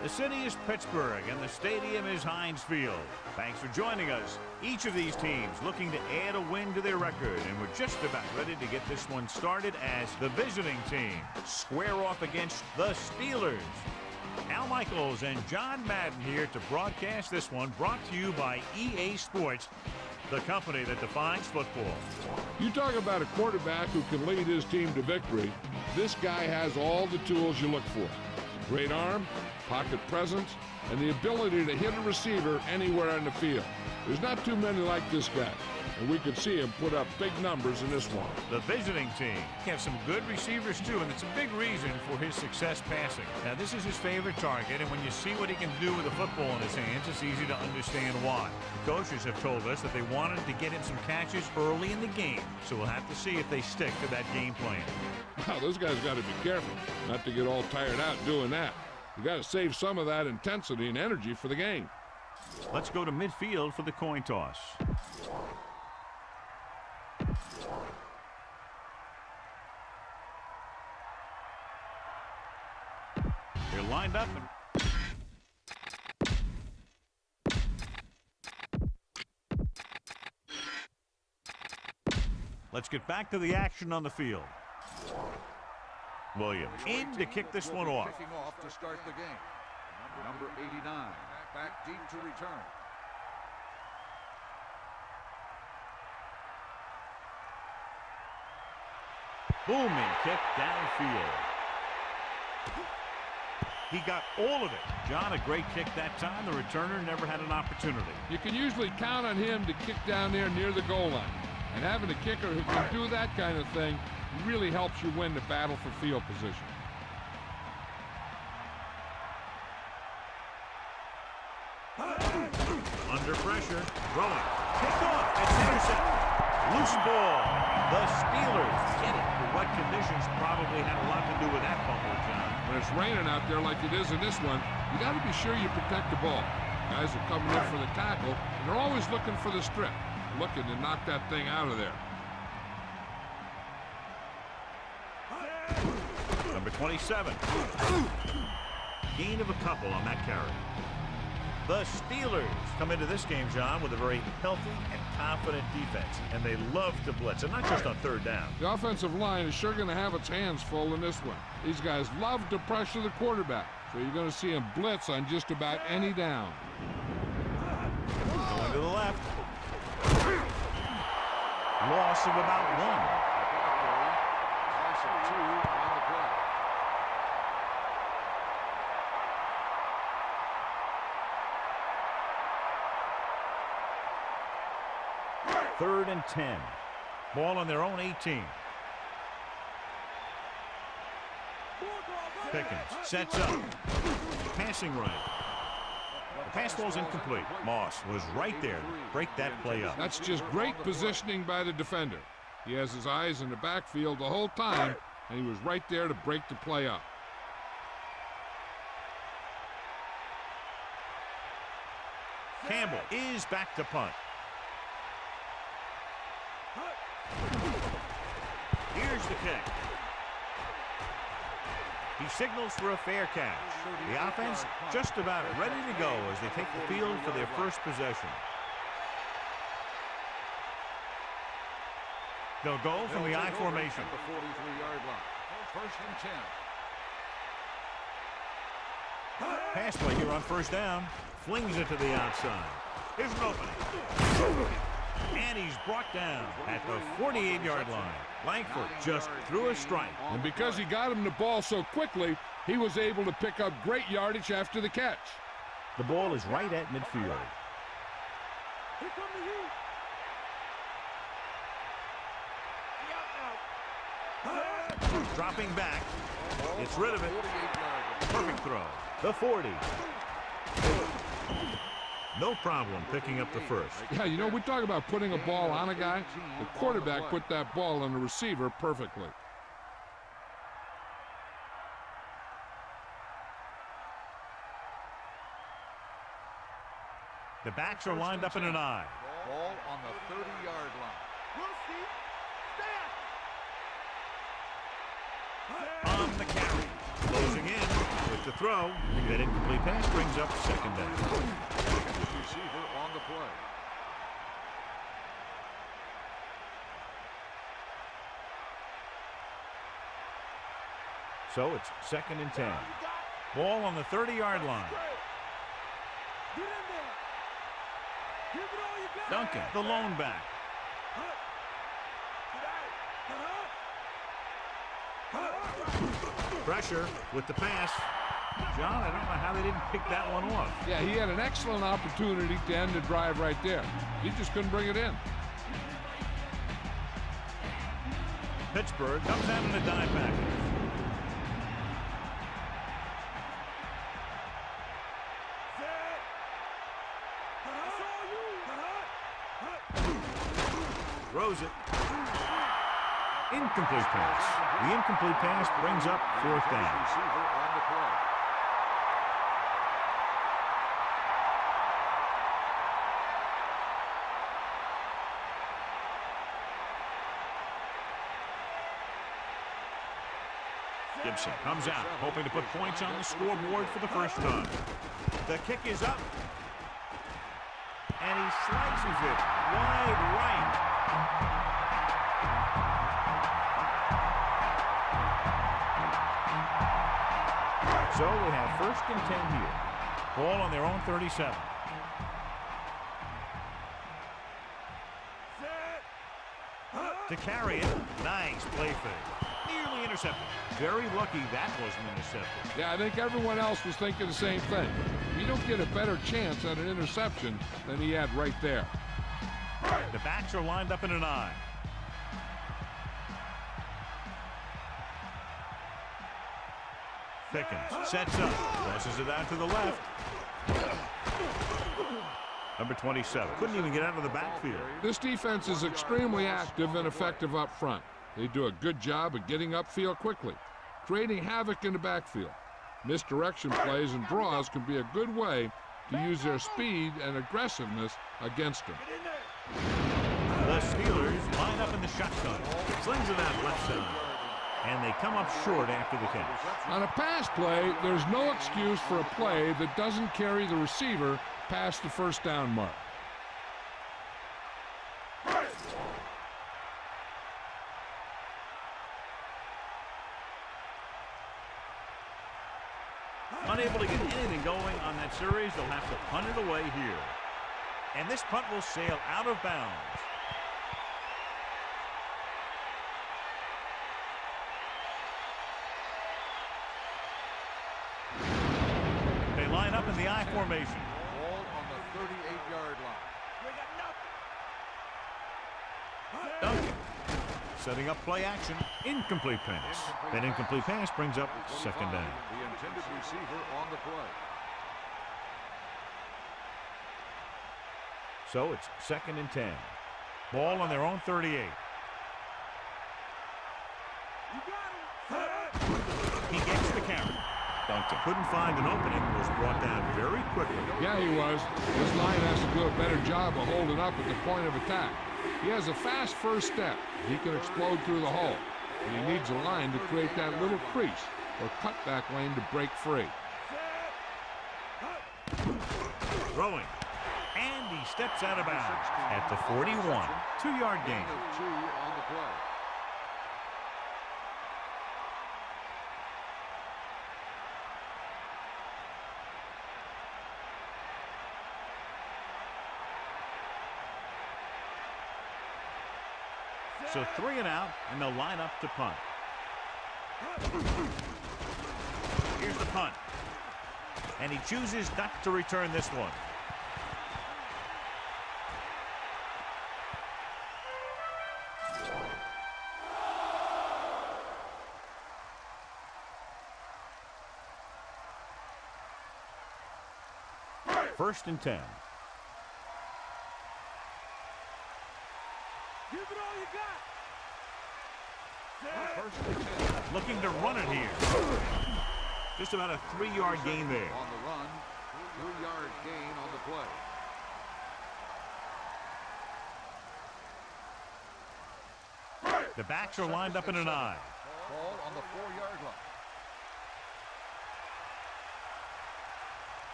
The city is Pittsburgh, and the stadium is Heinz Field. Thanks for joining us. Each of these teams looking to add a win to their record, and we're just about ready to get this one started as the visiting team square off against the Steelers. Al Michaels and John Madden here to broadcast this one, brought to you by EA Sports, the company that defines football. You talk about a quarterback who can lead his team to victory. This guy has all the tools you look for. Great arm, pocket presence, and the ability to hit a receiver anywhere on the field. There's not too many like this guy, and we could see him put up big numbers in this one. The visiting team have some good receivers too, and it's a big reason for his success passing. Now, this is his favorite target, and when you see what he can do with a football in his hands, it's easy to understand why. The coaches have told us that they wanted to get him some catches early in the game, so we'll have to see if they stick to that game plan. Wow, those guys got to be careful not to get all tired out doing that. You got to save some of that intensity and energy for the game. Let's go to midfield for the coin toss. They're lined up. Let's get back to the action on the field. Williams in to kick this one off. Kicking off to start the game. Number 89, back deep to return. Booming kick downfield. He got all of it. John, a great kick that time. The returner never had an opportunity. You can usually count on him to kick down there near the goal line. And having a kicker who can do that kind of thing really helps you win the battle for field position. Under pressure, throwing, picked off, it's intercepted. Loose ball. The Steelers get it. The wet conditions probably had a lot to do with that fumble, John. When it's raining out there like it is in this one, you got to be sure you protect the ball. Guys are coming in for the tackle, and they're always looking for the strip, looking to knock that thing out of there. Number 27. Gain of a couple on that carry. The Steelers come into this game, John, with a very healthy and confident defense, and they love to blitz, and not just on third down. The offensive line is sure going to have its hands full in this one. These guys love to pressure the quarterback, so you're going to see him blitz on just about any down. Going to the left. Loss of about one. Loss of 2 on the play. Third and 10. Ball on their own 18. Pickens sets up. Passing right. The pass ball's incomplete. Moss was right there to break that play up. That's just great positioning by the defender. He has his eyes in the backfield the whole time, and he was right there to break the play up. Campbell is back to punt. Here's the kick. He signals for a fair catch. The offense just about ready to go as they take the field for their first possession. They'll go from the I formation. The 43-yard line. First and 10. Pass play here on first down. Flings it to the outside. Here's an opening. And he's brought down at the 48-yard line. Langford just threw a strike. And because he got him the ball so quickly, he was able to pick up great yardage after the catch. The ball is right at midfield. Dropping back. Gets rid of it. Perfect throw. The 40. No problem picking up the first. Yeah, you know, we talk about putting a ball on a guy. The quarterback put that ball on the receiver perfectly. The backs are lined up in an I. Ball on the 30-yard line. On the carry. Closing in with the throw. That incomplete pass brings up second down. Second receiver on the play. So it's 2nd and 10. Ball on the 30-yard line. Duncan, the lone back. Pressure with the pass. John, I don't know how they didn't pick that one off. Yeah, he had an excellent opportunity to end the drive right there. He just couldn't bring it in. Pittsburgh comes out in a dime package. Throws it. Incomplete pass. The incomplete pass brings up 4th down. Receiver on the play. Gibson comes out, hoping to put points on the scoreboard for the first time. The kick is up. And he slices it wide right. So we have 1st and 10 here. Ball on their own 37. To carry it. Nice play fake. Nearly intercepted. Very lucky that wasn't intercepted. Yeah, I think everyone else was thinking the same thing. You don't get a better chance at an interception than he had right there. The backs are lined up in an I. Pickens sets up, tosses it out to the left. Number 27 couldn't even get out of the backfield. This defense is extremely active and effective up front. They do a good job of getting upfield quickly, creating havoc in the backfield. Misdirection plays and draws can be a good way to use their speed and aggressiveness against them. The Steelers line up in the shotgun. Slings it out left side. And they come up short after the catch. On a pass play, there's no excuse for a play that doesn't carry the receiver past the 1st down mark. Unable to get anything going on that series, they'll have to punt it away here. And this punt will sail out of bounds. They line up in the I formation. Ball on the 38-yard line. Duncan setting up play action. Incomplete pass. That incomplete pass brings up 2nd down. The intended receiver on the play. So it's 2nd and 10. Ball on their own 38. He gets the carry. Duncan couldn't find an opening, was brought down very quickly. Yeah, he was. This line has to do a better job of holding up at the point of attack. He has a fast first step. He can explode through the hole. And he needs a line to create that little crease or cutback lane to break free. Throwing. And he steps out of bounds at the 41. 2-yard gain. 2 on the play. So 3 and out, and they'll line up to punt. Here's the punt. And he chooses not to return this one. First and 10. Give it all you got. First and 10. Looking to run it here. Just about a 3-yard gain there. On the run, 3-yard gain on the play. The backs are lined up in an I. Ball on the 4-yard line.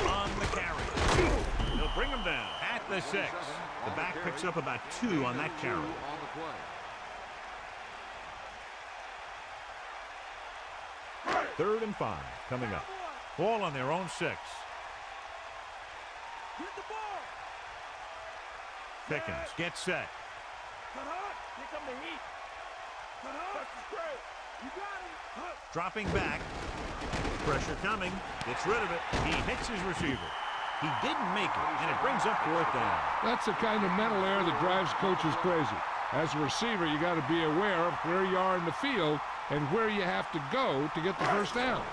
On the carry. They'll bring him down at the 6. The back picks up about 2 on that carry. On the play. Third and 5 coming up. Ball on their own 6. Get the ball. Pickens gets set. Cut hard. Here come the heat. Cut hard. That's great. You got him. Dropping back. Pressure coming. Gets rid of it. He hits his receiver. He didn't make it, and it brings up 4th down. That's the kind of mental error that drives coaches crazy. As a receiver, you got to be aware of where you are in the field and where you have to go to get the first down.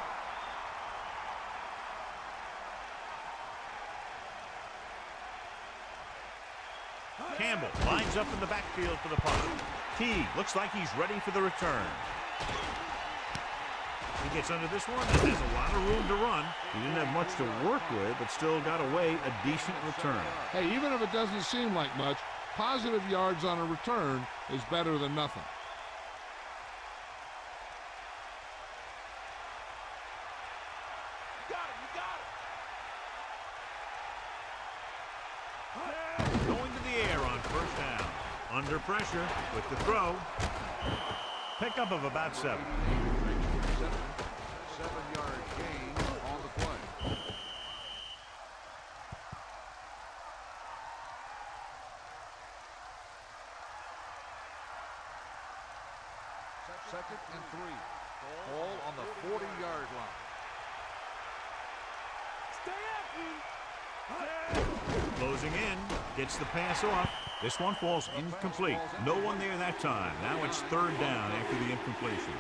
Campbell lines up in the backfield for the punt. T looks like he's ready for the return. He gets under this one and has a lot of room to run. He didn't have much to work with, but still got away a decent return. Hey, even if it doesn't seem like much, positive yards on a return is better than nothing. Going to the air on first down. Under pressure with the throw. Pickup of about 7. 7-yard gain on the play. Second and 3. Ball on the 40-yard line. Stay after him. Closing in. Gets the pass off. This one falls incomplete. No one there that time. Now it's 3rd down after the incompletion.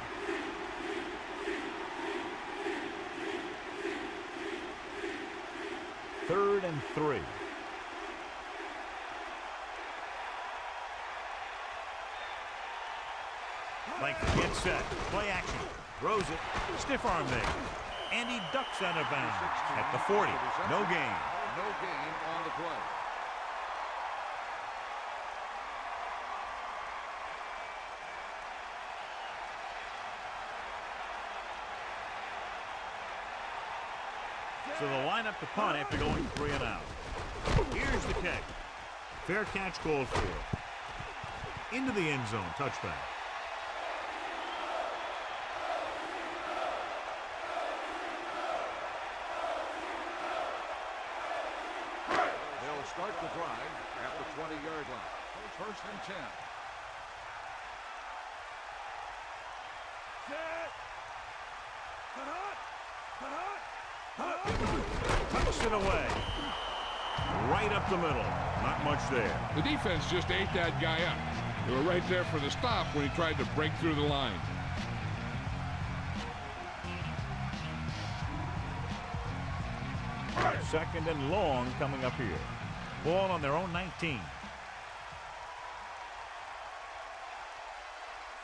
Third and 3. Langford gets set. Play action. Throws it. Stiff arm there. And he ducks out of bounds at the 40. No gain. No gain on the play. So they'll line up the punt after going 3 and out. Here's the kick. Fair catch called for. Into the end zone. Touchdown. They'll start the drive at the 20-yard line. First and 10. Set. Cut hard. Cut hard. Tucks it away. Right up the middle. Not much there. The defense just ate that guy up. They were right there for the stop when he tried to break through the line. Second and long coming up here. Ball on their own 19.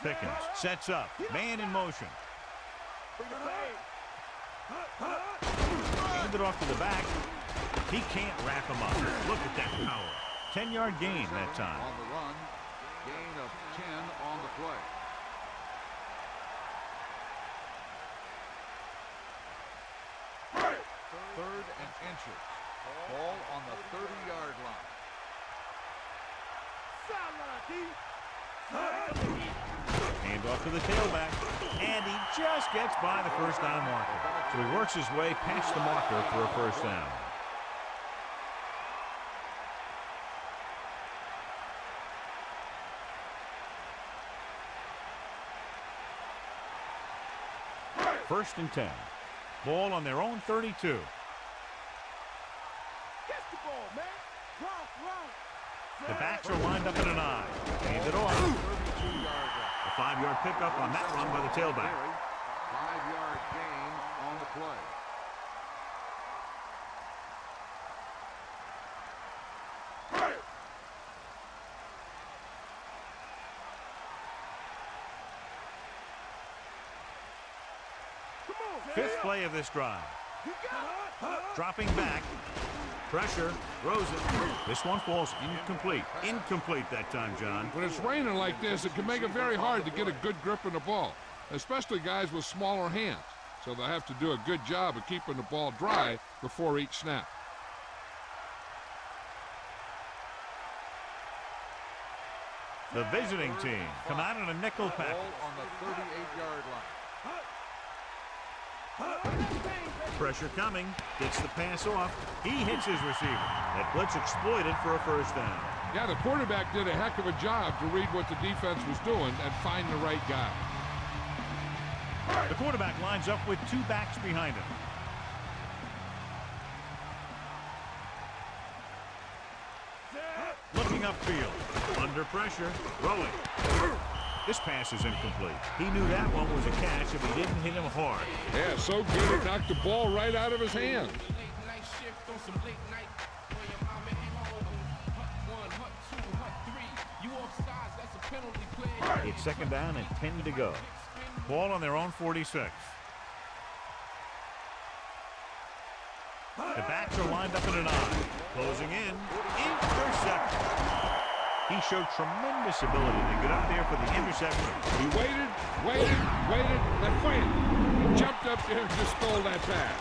Pickens sets up. Man in motion. Hand it off to the back. He can't wrap him up. Look at that power. 10-yard gain that time. On the run, gain of 10 on the play. Third and inches. Ball on the 30-yard line. Hand off to the tailback. And he just gets by the first down marker. So he works his way past the marker for a first down. First and 10. Ball on their own 32. Get the ball, man. Run. The backs are lined up in an I. Hand it off. 32-yard line. A 5-yard pickup on that run by the tailback. 5-yard gain on the play. Fifth play of this drive. Dropping back. Pressure. Throws it. This one falls incomplete. Incomplete that time, John. When it's raining like this, it can make it very hard to get a good grip on the ball, especially guys with smaller hands. So they'll have to do a good job of keeping the ball dry before each snap. The visiting team come out in a nickel package. Ball on the 38-yard line. Pressure coming. Gets the pass off. He hits his receiver. That blitz exploited for a first down. Yeah, the quarterback did a heck of a job to read what the defense was doing and find the right guy. The quarterback lines up with two backs behind him. Looking upfield. Under pressure. Throwing. This pass is incomplete. He knew that one was a catch if he didn't hit him hard. Yeah, so good it knocked the ball right out of his hands. It's second down and 10 to go. Ball on their own 46. The backs are lined up in an I. Closing in. Interception. He showed tremendous ability to get up there for the interception. He waited, then waited. He jumped up there and just stole that pass.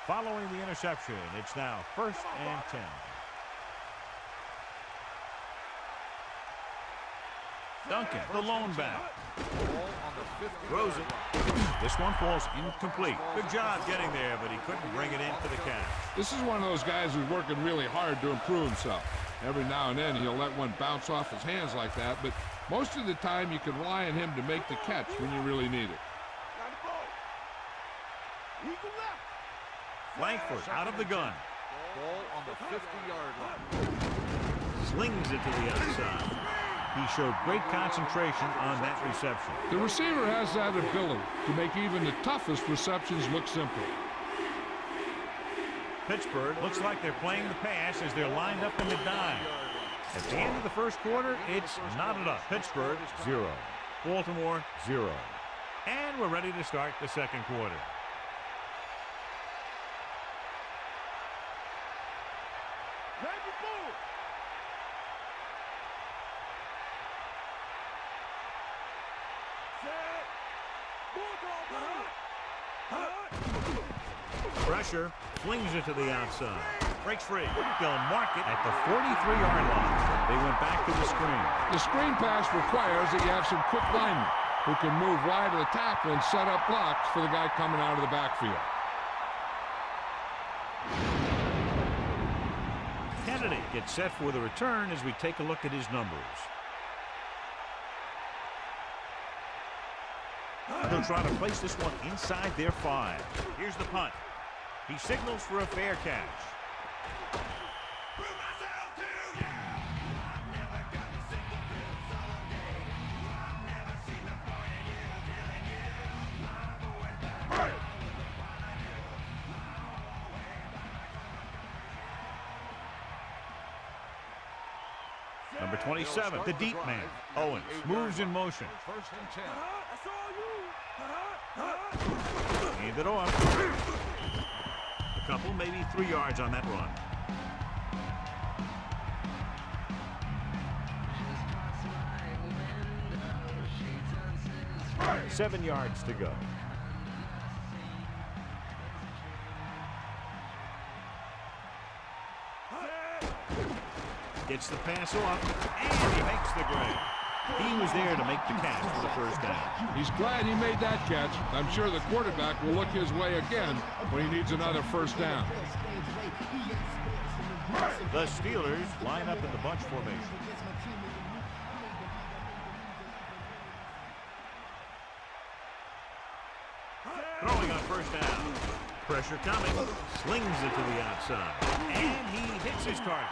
Following the interception, it's now 1st and 10. Duncan, the lone back. Throws it. This one falls incomplete. Good job getting there, but he couldn't bring it in for the catch. This is one of those guys who's working really hard to improve himself. Every now and then he'll let one bounce off his hands like that, but most of the time you can rely on him to make the catch when you really need it. Langford out of the gun. Ball on the 50-yard line. Slings it to the outside. He showed great concentration on that reception. The receiver has that ability to make even the toughest receptions look simple. Pittsburgh looks like they're playing the pass as they're lined up in the dime. At the end of the first quarter, it's not enough. Pittsburgh 0. Baltimore 0. And we're ready to start the second quarter. Pressure, flings it to the outside. Breaks free. They'll mark it at the 43-yard line. They went back to the screen. The screen pass requires that you have some quick linemen who can move wide of the tackle and set up blocks for the guy coming out of the backfield. Kennedy gets set for the return as we take a look at his numbers. They'll try to place this one inside their 5. Here's the punt. He signals for a fair catch. Number 27, the deep man, Owens, moves in motion. 1st and 10. Hand it off. A couple, maybe 3 yards on that run. Right, 7 yards to go. Gets the pass off, and he makes the grab. He was there to make the catch for the first down. He's glad he made that catch. I'm sure the quarterback will look his way again when he needs another first down. The Steelers line up in the bunch formation. Throwing on first down. Pressure coming. Slings it to the outside. And he hits his target.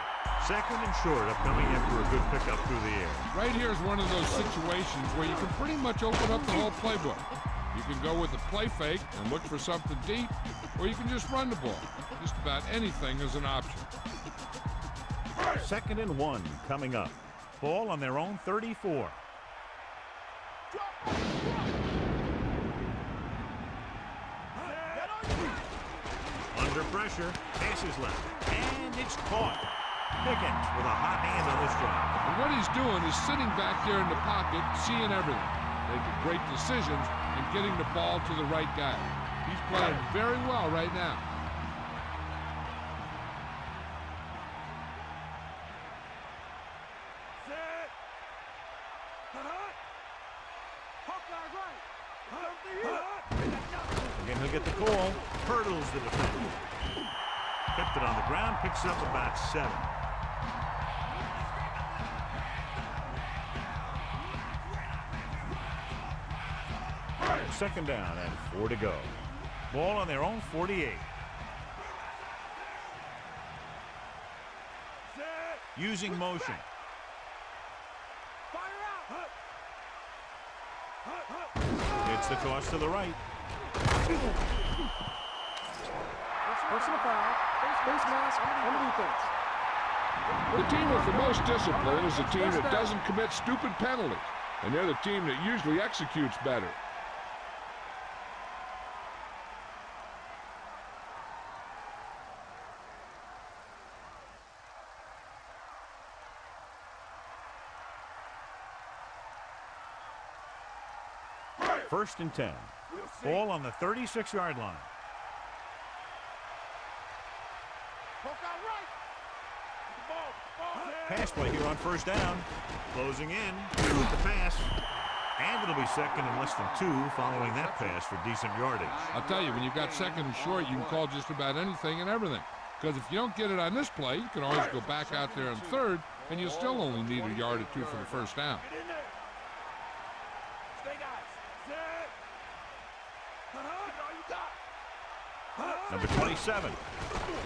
2nd and short, upcoming after a good pickup through the air. Right here is one of those situations where you can pretty much open up the whole playbook. You can go with the play fake and look for something deep, or you can just run the ball. Just about anything is an option. 2nd and 1 coming up. Ball on their own 34. Under pressure, passes left, and it's caught. Pickens with a hot hand on this drive. And what he's doing is sitting back there in the pocket, seeing everything, making great decisions, and getting the ball to the right guy. He's playing very well right now. Again, he'll get the call. Hurdles the defender. Kept it on the ground, picks up about 7. Second down and 4 to go. Ball on their own 48. Using motion. It's the toss to the right. Personal foul. Face mask on the defense. The team with the most discipline is the team that doesn't commit stupid penalties, and they're the team that usually executes better. First and 10. Ball on the 36-yard line. Pass play here on first down. Closing in with the pass. And it'll be second and less than 2 following that pass for decent yardage. I'll tell you, when you've got second and short, you can call just about anything and everything. Because if you don't get it on this play, you can always go back out there on third, and you'll still only need a yard or 2 for the first down. Number 27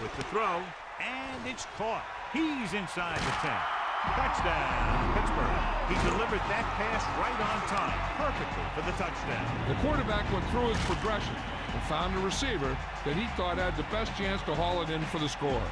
with the throw, and it's caught. He's inside the 10. Touchdown, Pittsburgh. He delivered that pass right on time, perfectly for the touchdown. The quarterback went through his progression and found a receiver that he thought had the best chance to haul it in for the score.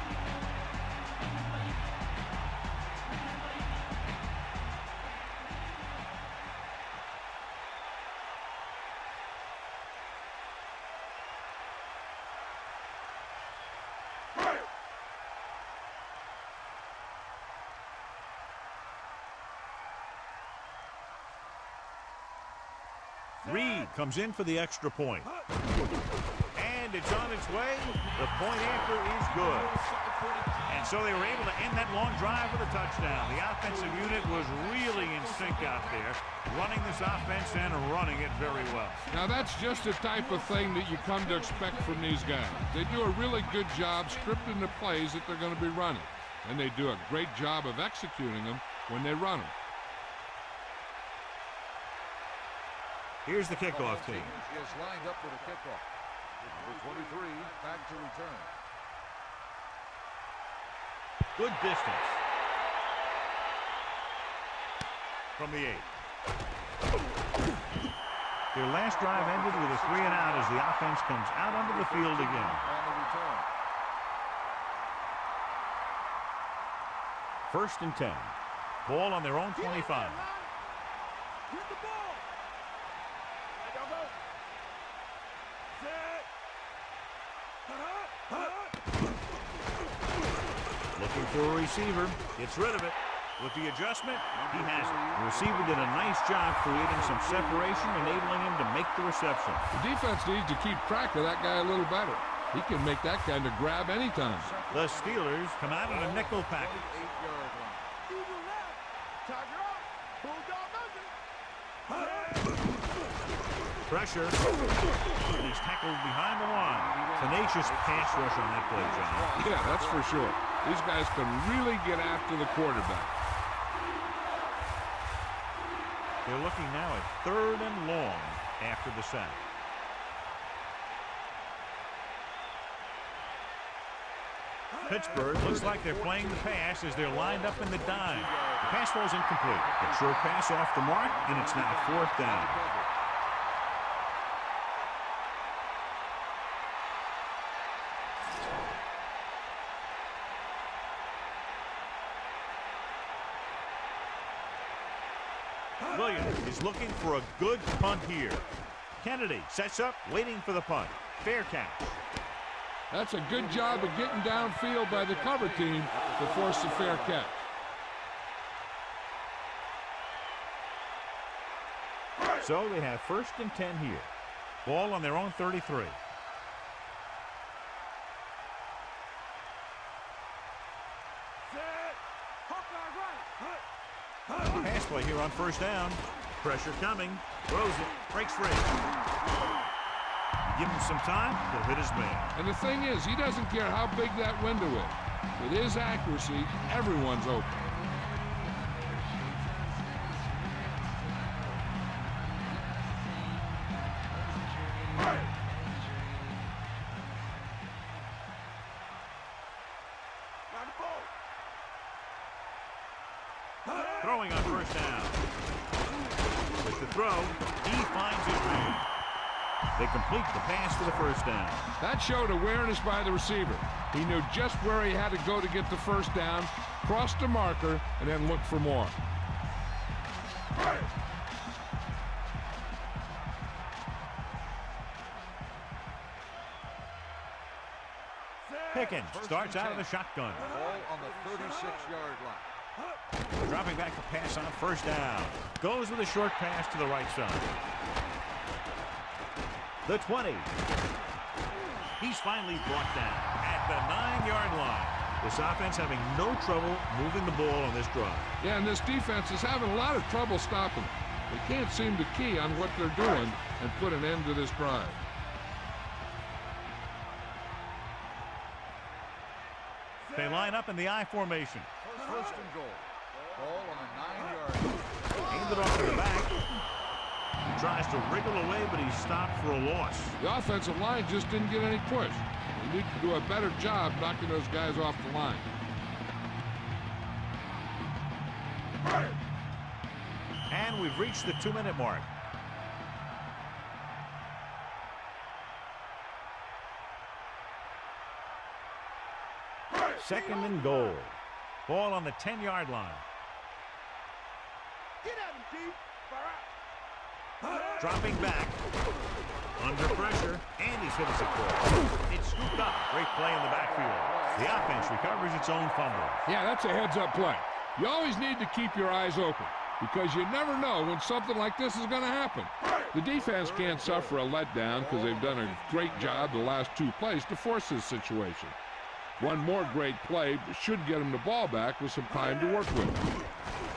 Reed comes in for the extra point. And it's on its way. The point after is good. And so they were able to end that long drive with a touchdown. The offensive unit was really in sync out there, running this offense and running it very well. Now that's just the type of thing that you come to expect from these guys. They do a really good job scripting the plays that they're going to be running. And they do a great job of executing them when they run them. Here's the kickoff team. Is lined up for the kickoff. Number 23 back to return. Good distance. From the 8. Their last drive ended with a 3-and-out as the offense comes out onto the field again. On the return. First and 10. Ball on their own 25. Looking for a receiver. Gets rid of it. With the adjustment, he has it. The receiver did a nice job creating some separation, enabling him to make the reception. The defense needs to keep track of that guy a little better. He can make that kind of grab anytime. The Steelers come out in a nickel package. 8-yard line. Pressure. And he's tackled behind the line. Tenacious pass rush on that play, John. Yeah, that's for sure. These guys can really get after the quarterback. They're looking now at 3rd and long after the sack. Pittsburgh looks like they're playing the pass as they're lined up in the dime. The pass falls incomplete. A short pass off the mark, and it's now 4th down. civilian is looking for a good punt here. Kennedy sets up, waiting for the punt. Fair catch. That's a good job of getting downfield by the cover team to force the fair catch. So they have 1st and 10 here. Ball on their own 33. Pass play here on 1st down. Pressure coming. Throws it. Breaks free. Give him some time. He'll hit his man. And the thing is, he doesn't care how big that window is. With his accuracy, everyone's open. Throwing on 1st down. With the throw, he finds his man. They complete the pass for the 1st down. That showed awareness by the receiver. He knew just where he had to go to get the 1st down, crossed the marker, and then looked for more. Pickens starts out of the shotgun. Ball on the 36-yard line. Dropping back to pass on 1st down. Goes with a short pass to the right side. The 20. He's finally brought down at the 9-yard line. This offense having no trouble moving the ball on this drive. Yeah, and this defense is having a lot of trouble stopping. They can't seem to key on what they're doing and put an end to this drive. They line up in the I formation. 1st and goal. Ball on the 9-yard line. Aimed it off to the back. He tries to wriggle away, but he's stopped for a loss. The offensive line just didn't get any push. They need to do a better job knocking those guys off the line. And we've reached the 2-minute mark. Second and goal. Ball on the 10-yard line. Get at him, D. Dropping back. Under pressure. And he's hit us at goal. It's scooped up. Great play in the backfield. The offense recovers its own fumble. Yeah, that's a heads-up play. You always need to keep your eyes open because you never know when something like this is going to happen. The defense can't suffer a letdown because they've done a great job the last 2 plays to force this situation. One more great play should get them the ball back with some time to work with.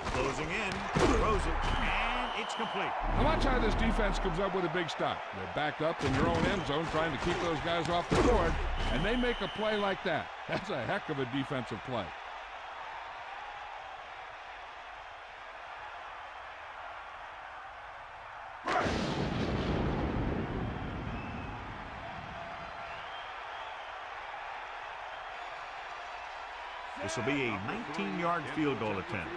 Closing in, throws it, and it's complete. Now watch how this defense comes up with a big stop. They're back up in your own end zone trying to keep those guys off the board, and they make a play like that. That's a heck of a defensive play. This will be a 19-yard field goal attempt.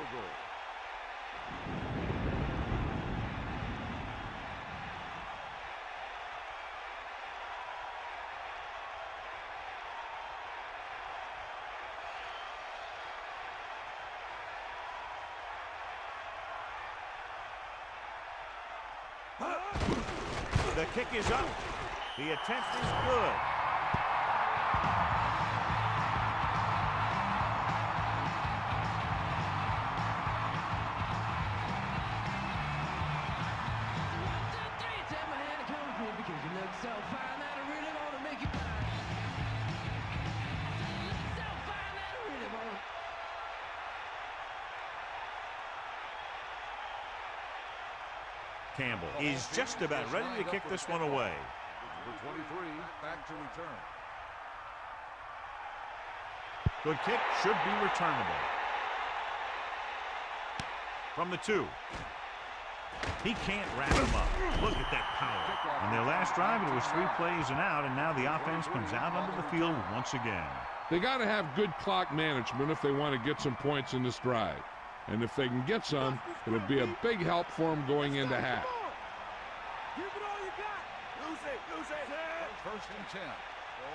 The kick is up. The attempt is good. Campbell is just about ready to kick this one away. Number 23 back to return. Good kick, should be returnable. From the 2. He can't wrap him up. Look at that power. On their last drive, it was 3 plays and out, and now the offense comes out onto the field once again. They got to have good clock management if they want to get some points in this drive. And if they can get some, it'll be a big help for them going into half. Give it all you got. Lose it. 1st and 10.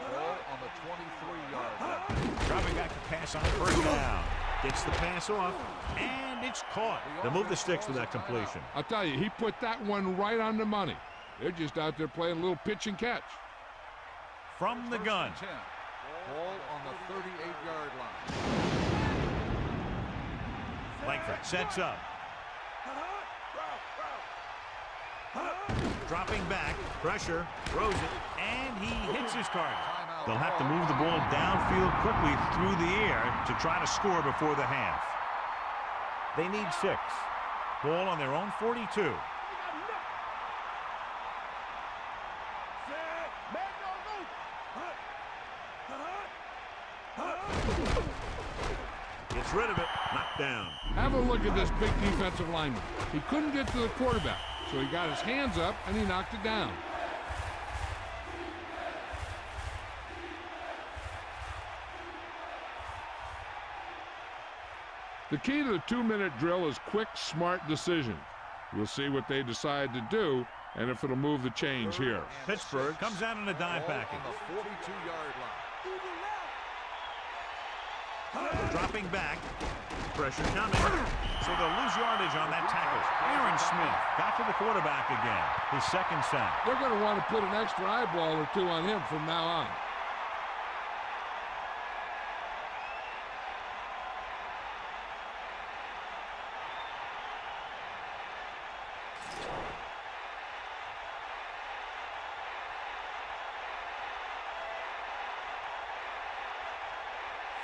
Ball on the 23-yard line. Dropping back to pass on 1st down. Gets the pass off, and it's caught. They'll move the sticks with that completion. I'll tell you, he put that one right on the money. They're just out there playing a little pitch and catch. From the gun. Ball on the 38-yard line. Langford sets up. Dropping back, pressure, throws it, and he hits his target. They'll have to move the ball downfield quickly through the air to try to score before the half. They need 6. Ball on their own 42. Gets rid of it, knocked down. Have a look at this big defensive lineman. He couldn't get to the quarterback, so he got his hands up and he knocked it down. The key to the 2-minute drill is quick, smart decisions. We'll see what they decide to do and if it'll move the change here. Pittsburgh comes out in a dime package. On the 42-yard line. Dropping back. Pressure coming. So they'll lose yardage on that tackle. Aaron Smith got to the quarterback again. His second sack. They're going to want to put an extra eyeball or 2 on him from now on.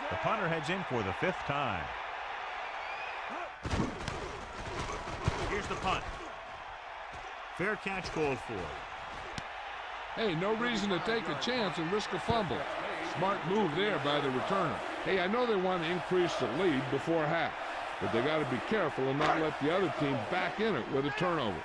The punter heads in for the 5th time. Here's the punt. Fair catch called for. Hey, no reason to take a chance and risk a fumble. Smart move there by the returner. Hey, I know they want to increase the lead before half, but they got to be careful and not let the other team back in it with a turnover.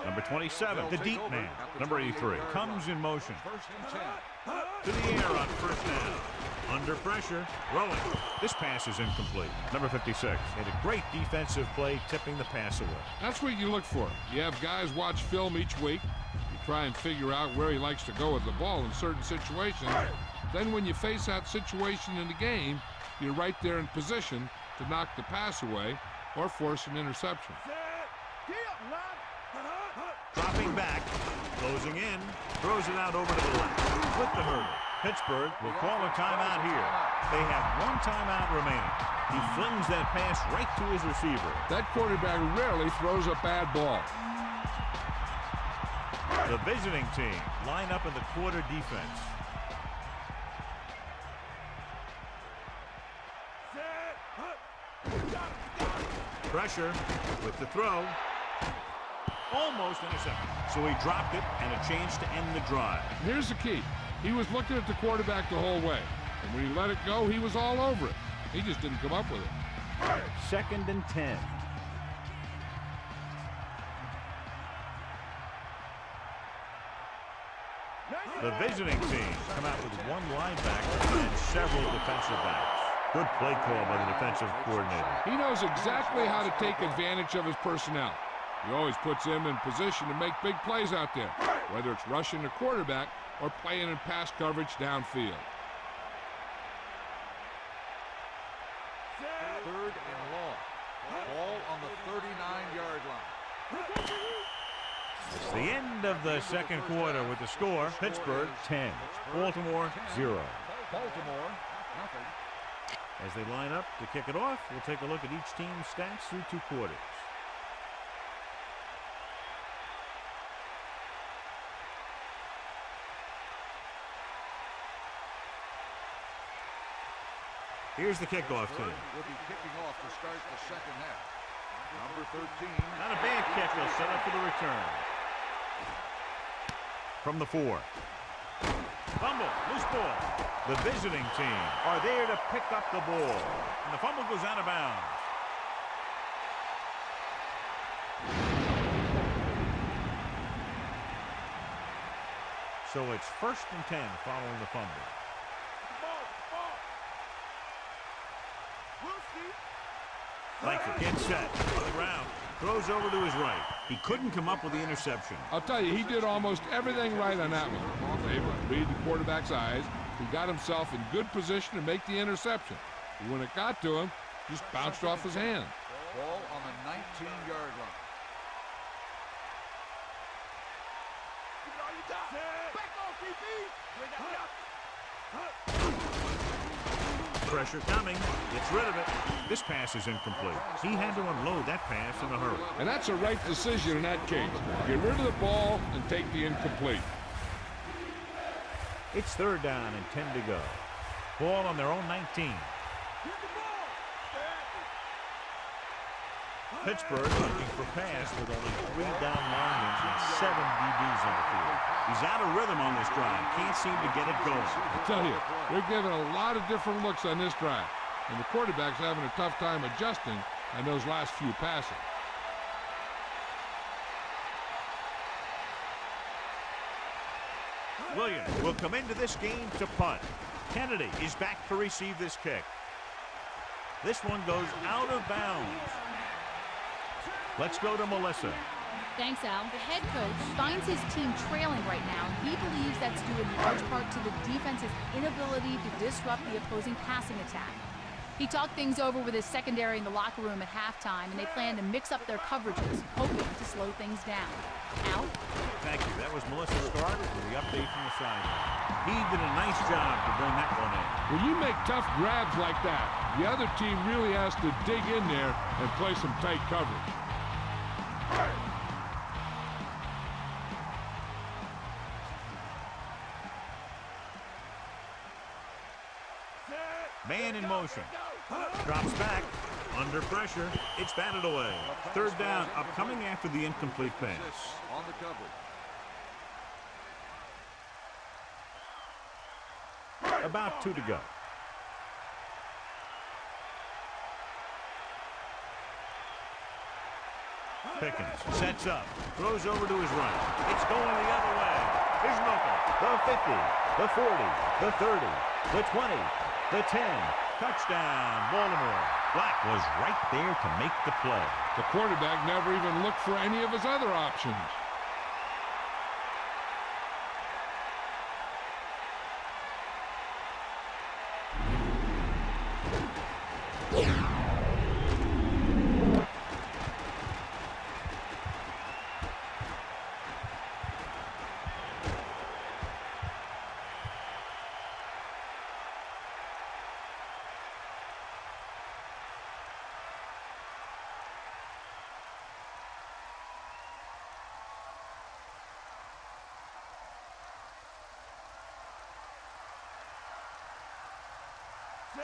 Number 27, the deep man. Number 83 comes in motion. First and 10. To the air on first down. Under pressure, throwing. This pass is incomplete. Number 56 made a great defensive play, tipping the pass away. That's what you look for. You have guys watch film each week. You try and figure out where he likes to go with the ball in certain situations. Then when you face that situation in the game, you're right there in position to knock the pass away or force an interception. Dropping back, closing in, throws it out over to the left. With the hurdle. Pittsburgh will call a timeout here. They have 1 timeout remaining. He flings that pass right to his receiver. That quarterback rarely throws a bad ball. The visiting team line up in the quarter defense. Pressure with the throw. Almost intercepted. So he dropped it and a chance to end the drive. Here's the key. He was looking at the quarterback the whole way. And when he let it go, he was all over it. He just didn't come up with it. 2nd and 10. The visiting team come out with 1 linebacker and several defensive backs. Good play call by the defensive coordinator. He knows exactly how to take advantage of his personnel. He always puts him in position to make big plays out there, whether it's rushing the quarterback or playing in pass coverage downfield. 3rd and long. Ball on the 39-yard line. It's the end of the second quarter with the score, Pittsburgh 10, Baltimore 0. Baltimore, nothing. As they line up to kick it off, we'll take a look at each team's stats through 2 quarters. Here's the kickoff team. Will be kicking off to start the second half. Number 13. Not a bad kick. They'll set up for the return. From the 4. Fumble, loose ball. The visiting team are there to pick up the ball. And the fumble goes out of bounds. So it's 1st and 10 following the fumble. Langford gets set on the ground, throws over to his right. He couldn't come up with the interception. I'll tell you, he did almost everything right on that one. able to read the quarterback's eyes. He got himself in good position to make the interception. But when it got to him, just bounced off his hand. Ball on the 19-yard line. Pressure coming. Gets rid of it. This pass is incomplete. He had to unload that pass in a hurry. And that's a right decision in that case. Get rid of the ball and take the incomplete. It's 3rd down and 10 to go. Ball on their own 19. Pittsburgh looking for pass with only 3 down linemen and 7 DBs on the field. He's out of rhythm on this drive. Can't seem to get it going. I tell you, they're giving a lot of different looks on this drive. And the quarterback's having a tough time adjusting on those last few passes. Williams will come into this game to punt. Kennedy is back to receive this kick. This one goes out of bounds. Let's go to Melissa. Thanks, Al. The head coach finds his team trailing right now. He believes that's due in large part to the defense's inability to disrupt the opposing passing attack. He talked things over with his secondary in the locker room at halftime, and they plan to mix up their coverages, hoping to slow things down. Al? Thank you. That was Melissa Stark with the update from the sideline. He did a nice job to bring that one in. When you make tough grabs like that, the other team really has to dig in there and play some tight coverage. Man in motion. Drops back. Under pressure. It's batted away. 3rd down, upcoming after the incomplete pass. On the coverage. About 2 to go. Pickens sets up. Throws over to his right. It's going the other way. Here's Milton. The 50. The 40. The 30. The 20. The 10. Touchdown, Baltimore. Black was right there to make the play. The quarterback never even looked for any of his other options.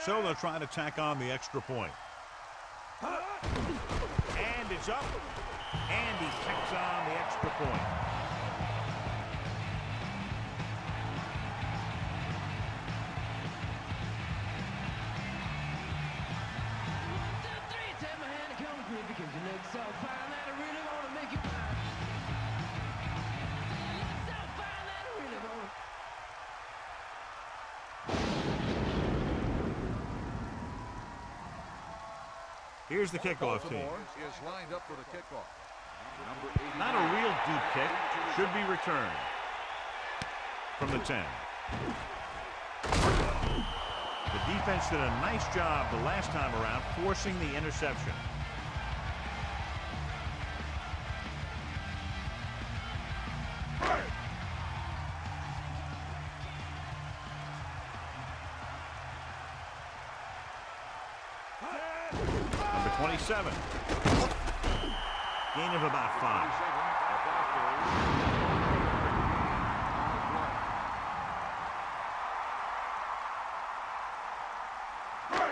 So they'll try to tack on the extra point. And it's up. And he tacks on the extra point. Here's the kickoff team. Is lined up for the kickoff. Not a real deep kick. Should be returned from the 10. The defense did a nice job the last time around forcing the interception. Number 27. Gain of about 5.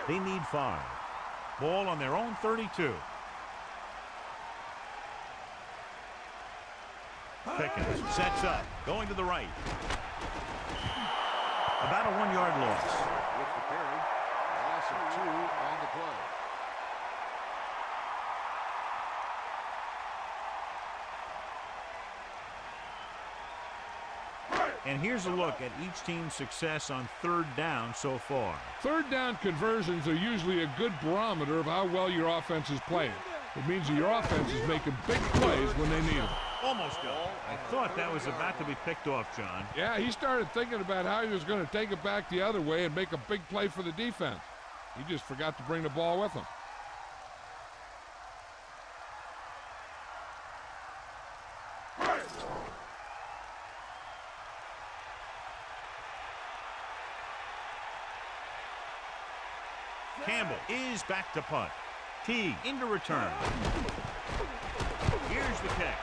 They need 5. Ball on their own 32. Pickens sets up, going to the right. About a 1-yard loss. With the carry, loss of 2 on the play. And here's a look at each team's success on 3rd down so far. 3rd down conversions are usually a good barometer of how well your offense is playing. It means that your offense is making big plays when they need them. Almost done. I thought that was about to be picked off, John. Yeah, he started thinking about how he was going to take it back the other way and make a big play for the defense. He just forgot to bring the ball with him. Campbell is back to punt. T into return. Here's the kick.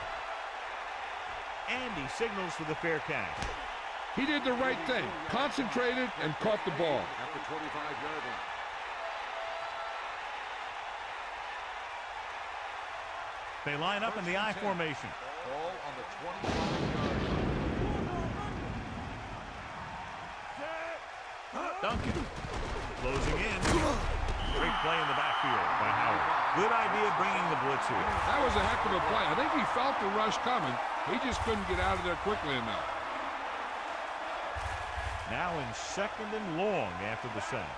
And he signals for the fair catch. He did the right thing. Concentrated and caught the ball. At the 25-yard line. They line up in the I formation. Ball on the 25-yard line. Duncan closing in. Great play in the backfield by Howard. Good idea bringing the blitz here. That was a heck of a play. I think he felt the rush coming. He just couldn't get out of there quickly enough. Now in second and long after the sack.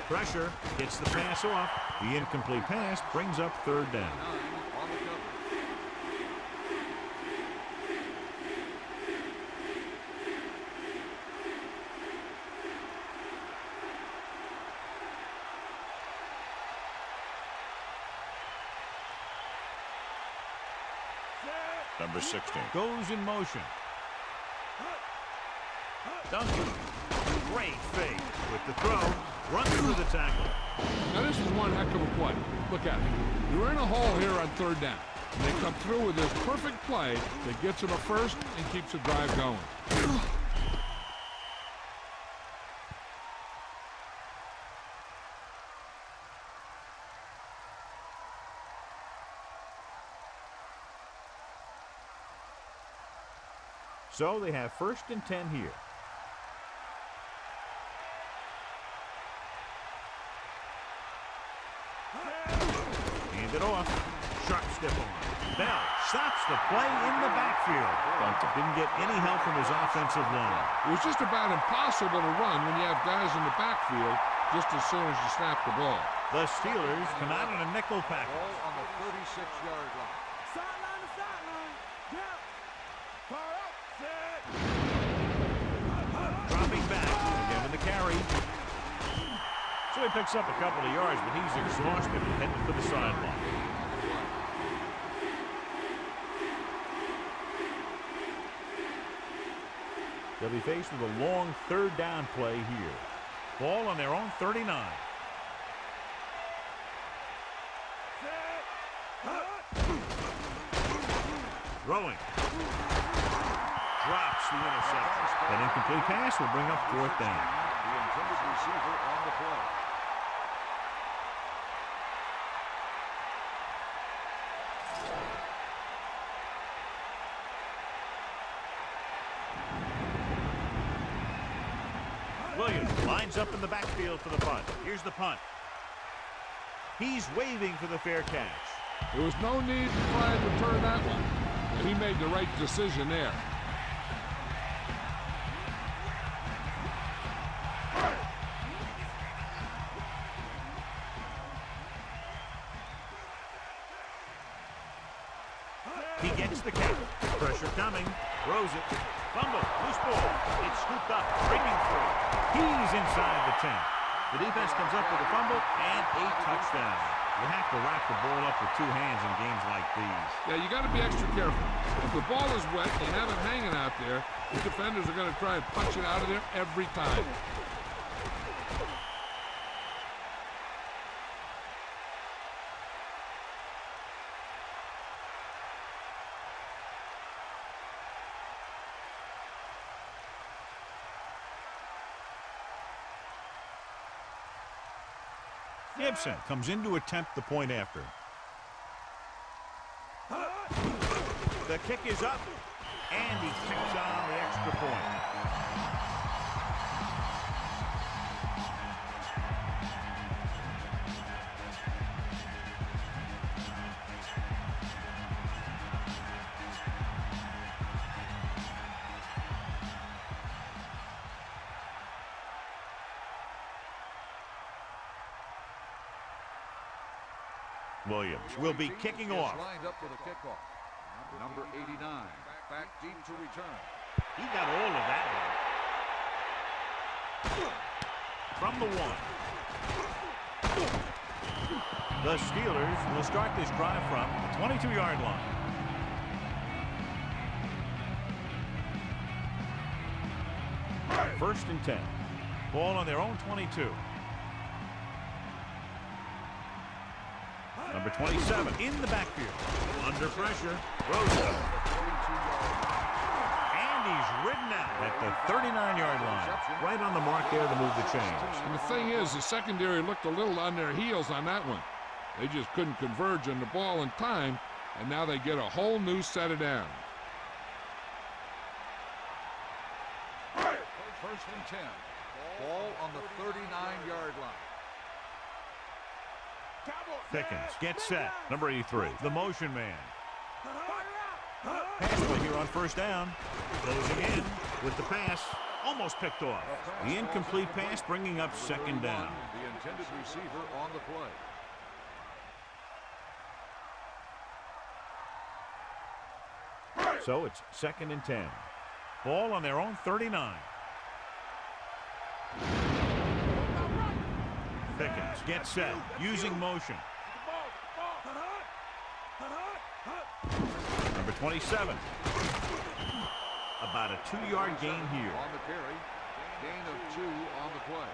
Pressure gets the pass off. The incomplete pass brings up third down. On the cover. Number 16 goes in motion. Duncan, great fake with the throw, runs through the tackle. Now this is one heck of a play. Look at it. You're in a hole here on third down. And they come through with this perfect play that gets them a first and keeps the drive going. So they have first and 10 here. Hand it off. Sharp stiff arm. Bell stops the play in the backfield. Didn't get any help from his offensive line. It was just about impossible to run when you have guys in the backfield just as soon as you snap the ball. The Steelers come out in a nickel package. Ball on the 36-yard line. Sideline to sideline. Yeah. Fire up. Set. Dropping back. Again with the carry. So he picks up a couple of yards, but he's exhausted and heading for the sideline. They'll be faced with a long third down play here. Ball on their own 39. Throwing. Drops the interception. That incomplete pass will bring up fourth down. The intended receiver on the play. Williams lines up in the backfield for the punt. Here's the punt. He's waving for the fair catch. There was no need to try and return that one. And he made the right decision there. He gets the catch. Pressure coming. Throws it. Fumble. Loose ball. It's scooped up. Breaking through. He's inside the 10. The defense comes up with a fumble and a touchdown. You have to wrap the ball up with two hands in games like these. Yeah, you got to be extra careful. If the ball is wet and you have it hanging out there, the defenders are going to try and punch it out of there every time. Gibson comes in to attempt the point after. The kick is up, and he kicks on the extra point. Williams will be kicking off. Lined up for the kickoff. Number 89, back deep to return. He got all of that one. From the 1. The Steelers will start this drive from the 22-yard line. First and 10. Ball on their own 22. Number 27 in the backfield. Under pressure. Throws it. And he's ridden out at the 39-yard line. Right on the mark there to move the chains. And the thing is, the secondary looked a little on their heels on that one. They just couldn't converge on the ball in time, and now they get a whole new set of downs. First and 10. Ball on the 39-yard line. Pickens gets set. Number 83, the motion man. Pass play here on first down. Closing in with the pass. Almost picked off. The incomplete pass bringing up second down. The intended receiver on the play. So it's second and 10. Ball on their own 39. Pickens gets set, using motion. Number 27. About a 2-yard gain here. On the carry. Gain of 2 on the play.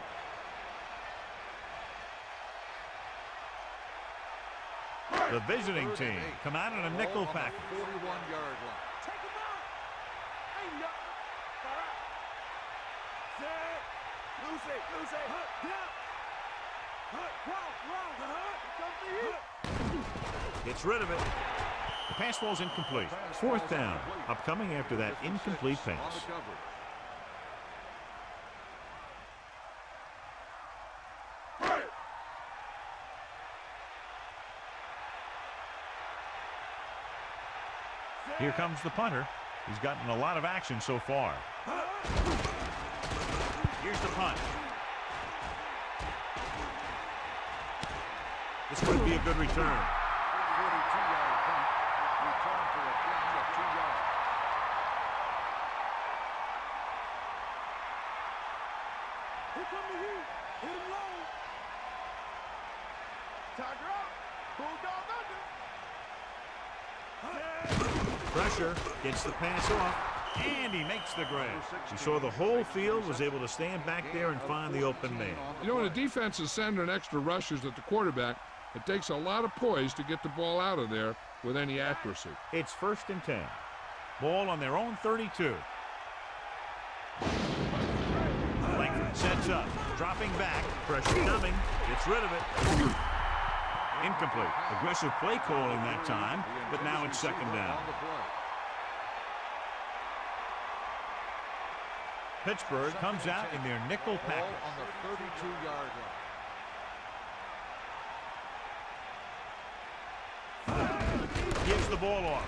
The visiting team come out in a nickel package. 41-yard line. Take him out. Hey, no. Set. Loose it. Gets rid of it. The pass falls incomplete. Fourth down. Upcoming after that incomplete pass. Here comes the punter. He's gotten a lot of action so far. Here's the punt. This could be a good return. 42-yard punt. Return for a gain of 2 yards. Here come the heat. Hit him low. Tiger up. Bulldog under. Pressure. Gets the pass off. And he makes the grab. You saw the whole field was able to stand back there and find the open man. You know, when a defense is sending extra rushers at the quarterback, it takes a lot of poise to get the ball out of there with any accuracy. It's first and 10. Ball on their own 32. Langford sets up. Dropping back. Pressure coming. Gets rid of it. Incomplete. Aggressive play calling that time, but now it's second down. Pittsburgh comes out in their nickel package. On the 32-yard line. Gives the ball off.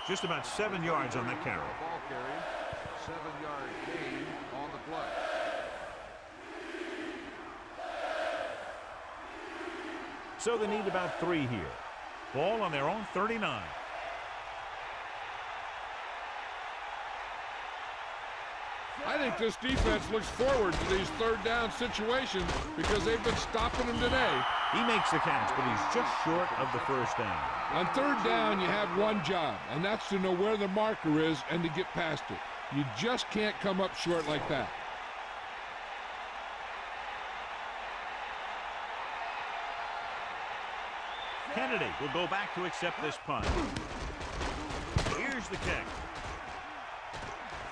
Just about 7 yards on that carry. Ball carry. 7-yard gain on the play. So they need about 3 here. Ball on their own 39. I think this defense looks forward to these third down situations because they've been stopping them today. He makes the catch, but he's just short of the first down. On third down, you have one job, and that's to know where the marker is and to get past it. You just can't come up short like that. Kennedy will go back to accept this punt. Here's the kick.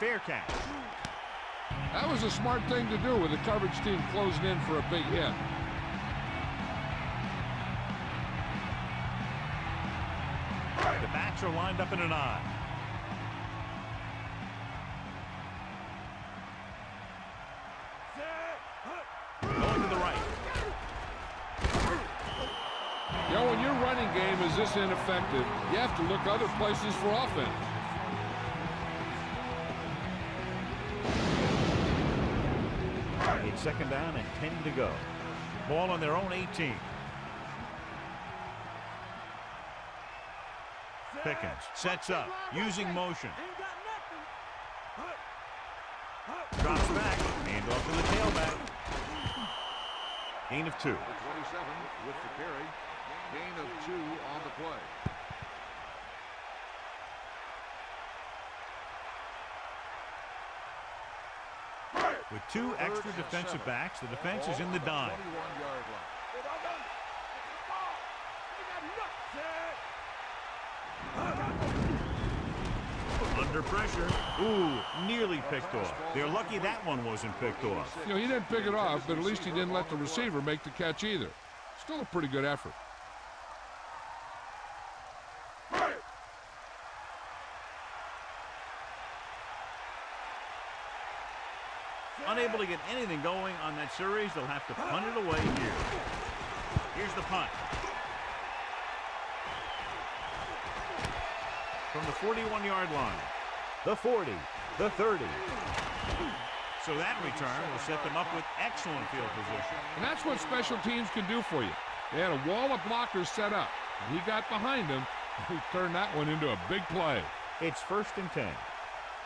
Fair catch. That was a smart thing to do with the coverage team closing in for a big hit. The backs are lined up in an eye. Going to the right. You know, when your running game is this ineffective, you have to look other places for offense. It's second down and 10 to go. Ball on their own 18. Pickens sets up, using motion. Drops back, hand off to the tailback. Gain of 2. The 27 with the carry. Gain of 2 on the play. With 2 extra defensive backs, the defense is in the dime. 21-yard line. Under pressure. Ooh, nearly picked off. They're lucky that one wasn't picked off. You know, he didn't pick it off, but at least he didn't let the receiver make the catch either. Still a pretty good effort. Unable to get anything going on that series, they'll have to punt it away here. Here's the punt. From the 41-yard line. The 40, the 30. So that return will set them up with excellent field position. And that's what special teams can do for you. They had a wall of blockers set up, and he got behind them, and he turned that one into a big play. It's 1st and 10.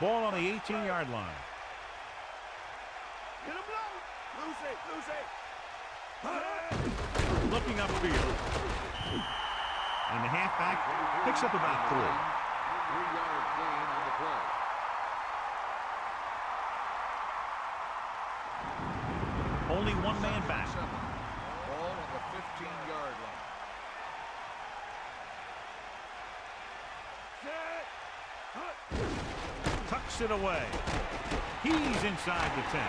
Ball on the 18-yard line. Get him low. Lose it. Looking upfield. And the halfback picks up about 3. 3-yard gain on the play. Only one man back. Ball on the 15-yard line. Tucks it away. He's inside the 10.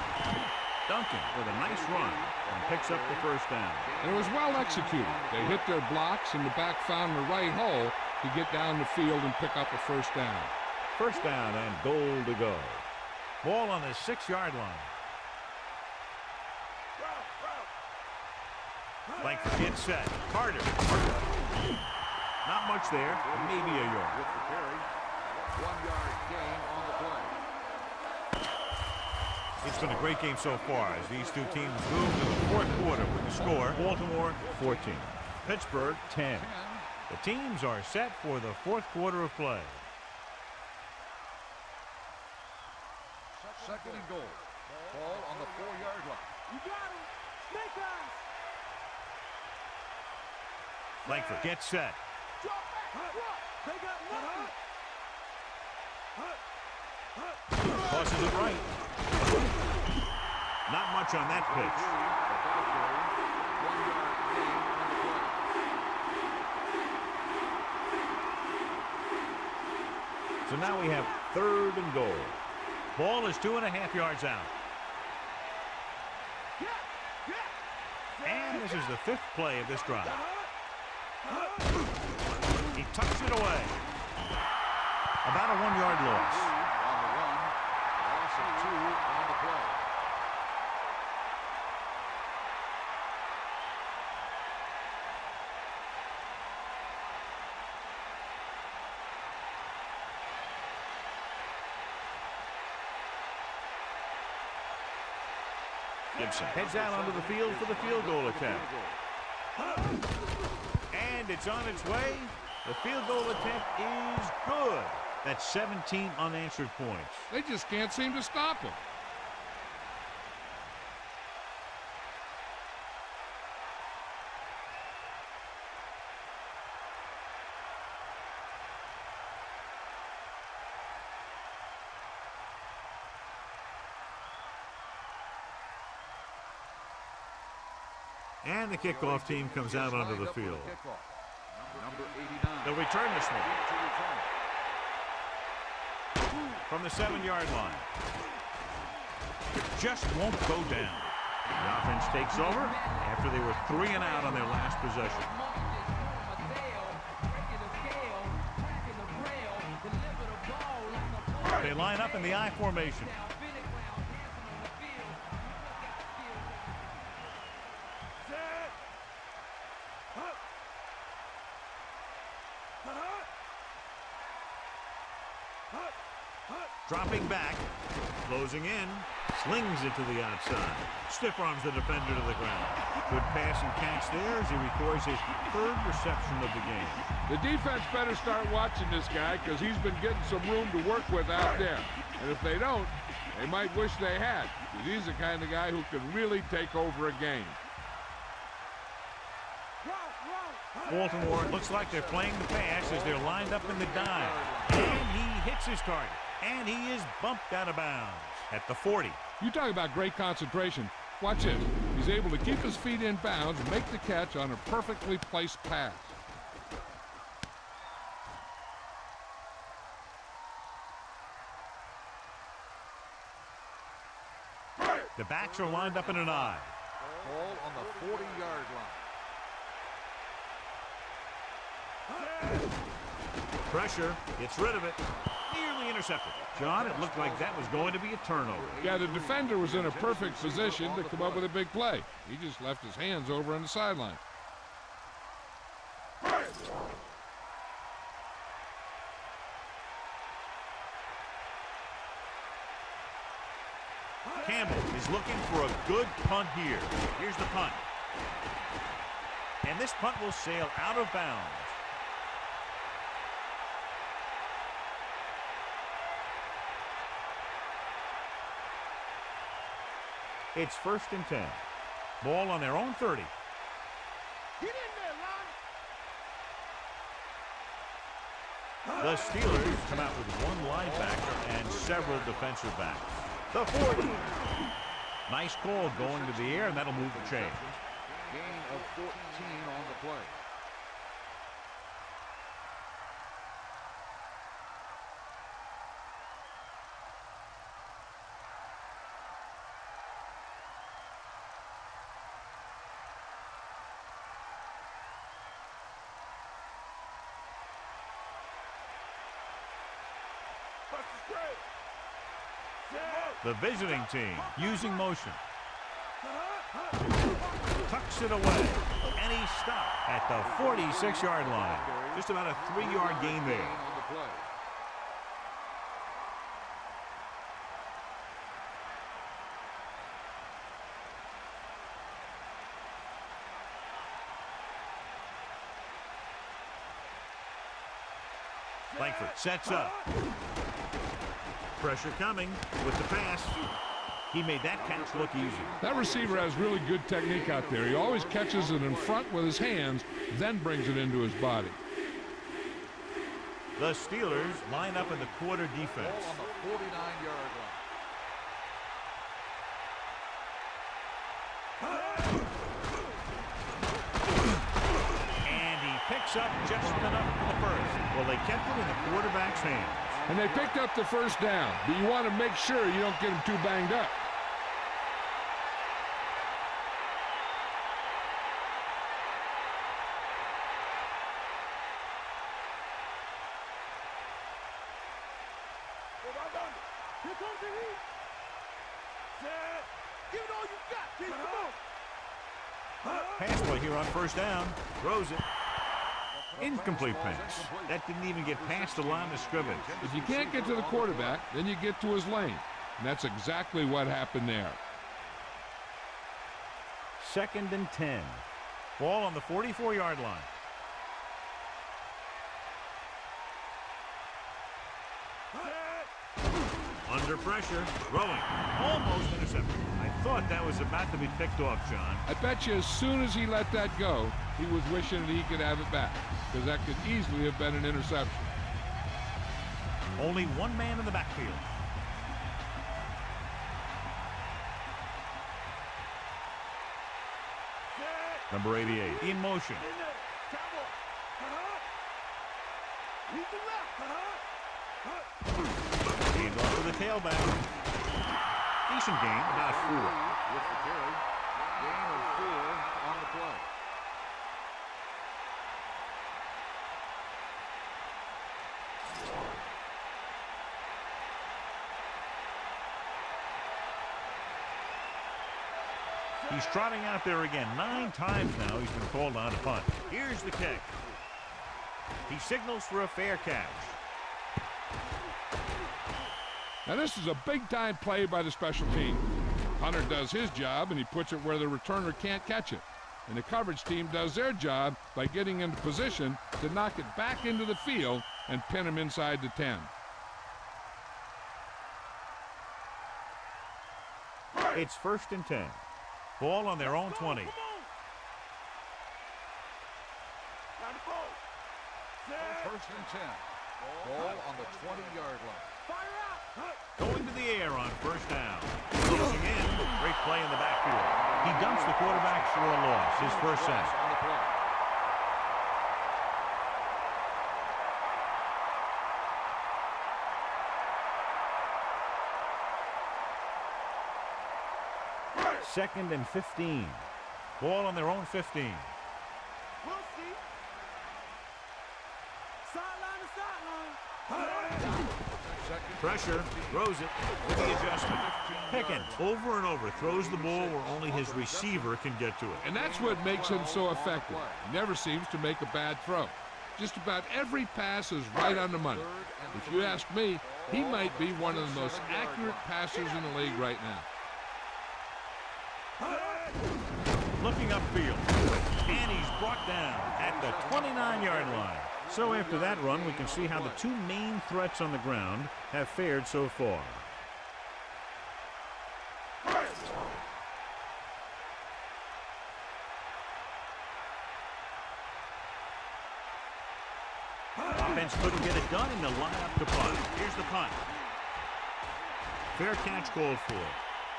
Duncan with a nice run and picks up the 1st down. And it was well executed. They hit their blocks, and the back found the right hole to get down the field and pick up a 1st down. 1st down and goal to go. Ball on the 6-yard line. Langford gets set. Carter. Not much there. Maybe a yard. With the carry. 1-yard gain on the play. It's been a great game so far as these two teams move to the 4th quarter with the score Baltimore 14, Pittsburgh 10. The teams are set for the 4th quarter of play. 2nd and goal. Ball on the 4-yard line. You got him. Snake eyes. Langford gets set. Drop back. They got nothing. Tosses it right. Not much on that pitch. 1-yard gain on the play. So now we have 3rd and goal. Ball is 2.5 yards out. And this is the 5th play of this drive. He tucks it away. About a 1-yard loss. On the run. Loss of 2 on the play. Gibson heads out onto the field for the field goal attempt. And it's on its way. The field goal attempt is good. That's 17 unanswered points. They just can't seem to stop him. And the kickoff team comes out onto the field. Number 89. They'll return this one from the 7-yard line. Just won't go down. The offense takes over after they were 3 and out on their last possession. They line up in the I formation. Drop Stepping back, closing in, slings it to the outside. Stiff arms the defender to the ground. Good pass and catch there as he records his 3rd reception of the game. The defense better start watching this guy because he's been getting some room to work with out there. And if they don't, they might wish they had, because he's the kind of guy who can really take over a game. Baltimore looks like they're playing the pass as they're lined up in the dive. And he hits his target. And he is bumped out of bounds at the 40. You talk about great concentration. Watch this. He's able to keep his feet in bounds and make the catch on a perfectly placed pass. The backs are lined up in an I. Ball on the 40-yard line. Pressure, gets rid of it. Nearly intercepted. John, it looked like that was going to be a turnover. Yeah, the defender was in a perfect position to come up with a big play. He just left his hands over on the sideline. Campbell is looking for a good punt here. Here's the punt. And this punt will sail out of bounds. It's 1st and 10. Ball on their own 30. Get in there, Lon. The Steelers come out with one linebacker and several defensive backs. The 40. Nice call going to the air, and that'll move the chain. Gain of 14 on the play. The visiting team using motion. Tucks it away. And he stopped at the 46-yard line. Just about a 3-yard gain there. On the play. Langford sets up. Pressure coming with the pass. He made that catch look easy. That receiver has really good technique out there. He always catches it in front with his hands, then brings it into his body. The Steelers line up in the quarter defense. Ball on the 49-yard line. And he picks up just enough for the first. Well, they kept it in the quarterback's hands. And they picked up the first down, but you want to make sure you don't get them too banged up. Here comes the heat. Set. Give it all you got, kid. Come on. Pass play here on 1st down. Throws it. Incomplete pass. That didn't even get past the line of scrimmage. If you can't get to the quarterback, then you get to his lane. And that's exactly what happened there. 2nd and 10. Ball on the 44-yard line. Under pressure, throwing, almost intercepted. I thought that was about to be picked off, John. I bet you as soon as he let that go, he was wishing that he could have it back, because that could easily have been an interception. Only one man in the backfield. Number 88 in motion. Hand off to the tailback. Decent gain, about 4. With the carry. Gain of 4 on the play. He's trotting out there again. 9 times now he's been called on to punt. Here's the kick. He signals for a fair catch. And this is a big-time play by the special team. Punter does his job, and he puts it where the returner can't catch it. And the coverage team does their job by getting into position to knock it back into the field and pin him inside the 10. It's 1st and 10. Ball on their own 20. First and 10. Ball on the 20-yard line. Going to the air on 1st down. Closing in. Great play in the backfield. He dumps the quarterback for a loss. His first sack. On the play. Second and 15. Ball on their own 15. We'll see. Sideline to sideline. Pressure, throws it with the adjustment. Pickens over and over throws the ball where only his receiver can get to it. And that's what makes him so effective. He never seems to make a bad throw. Just about every pass is right on the money. If you ask me, he might be one of the most accurate passers in the league right now. Looking upfield, and he's brought down at the 29-yard line. So after that run, we can see how the two main threats on the ground have fared so far. Offense couldn't get it done, and they'll line up to punt. Here's the punt. Fair catch called for.